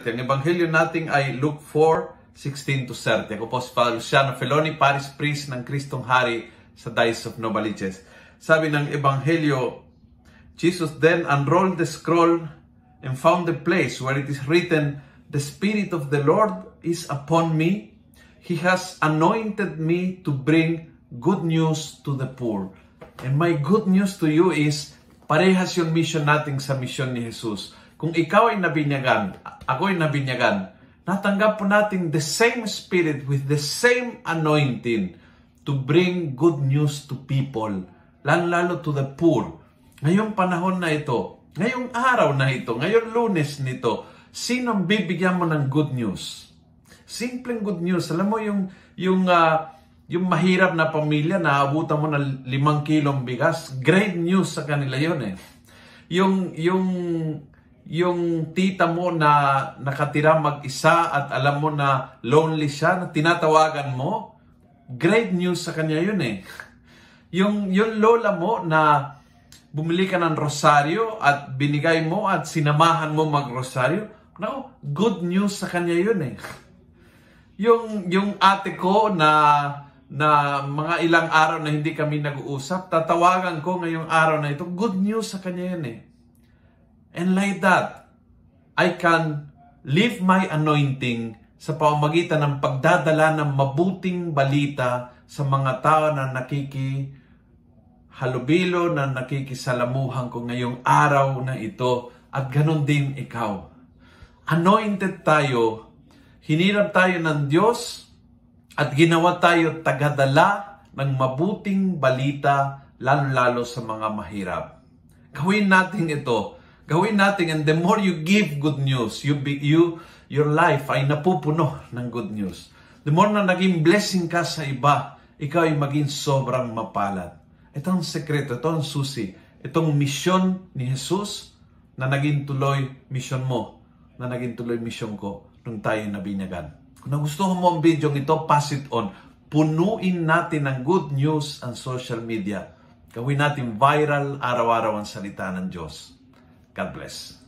Ang ebanghelyo natin ay Luke 4:16-30. Ako po si Father Luciano Feloni, Parish Priest ng Kristong Hari sa Diocese of Novaliches. Sabi ng ebanghelyo, Jesus then unrolled the scroll and found the place where it is written, "The Spirit of the Lord is upon me. He has anointed me to bring good news to the poor." And my good news to you is, parehas yung mission natin sa mission ni Jesus. Kung ikaw ay nabinyagan, ako ay nabinyagan, natanggap po natin the same Spirit with the same anointing to bring good news to people, lalo to the poor. Ngayong panahon na ito, ngayong araw na ito, ngayong Lunes nito, sinong bibigyan mo ng good news? Simpleng good news. Alam mo yung mahirap na pamilya na abutan mo ng 5 kilong bigas, great news sa kanila yun eh. Yung tita mo na nakatira mag-isa at alam mo na lonely siya, na tinatawagan mo, great news sa kanya yun eh. Yung lola mo na bumili ka ng rosaryo at binigay mo at sinamahan mo mag-rosaryo, no, good news sa kanya yun eh. Yung ate ko na mga ilang araw na hindi kami nag-uusap, tatawagan ko ngayong araw na ito, good news sa kanya yun eh. And like that, I can live my anointing sa pamamagitan ng pagdadala ng mabuting balita sa mga tao na nakikihalubilo, na nakikisalamuhan ko ngayong araw na ito. At ganun din ikaw. Anointed tayo, hinirap tayo ng Diyos, at ginawa tayo tagadala ng mabuting balita, lalo-lalo sa mga mahirap. Gawin natin ito. Gawin natin, and the more you give good news, your life ay napupuno ng good news. The more na naging blessing ka sa iba, ikaw ay maging sobrang mapalad. Ito ang sekreto, ito ang susi, itong misyon ni Jesus na naging tuloy misyon mo, na naging tuloy misyon ko nung tayo nabinyagan. Kung nagustuhan mo ang video ito, pass it on. Punuin natin ng good news ang social media. Gawin natin viral araw-araw ang salita ng Diyos. God bless.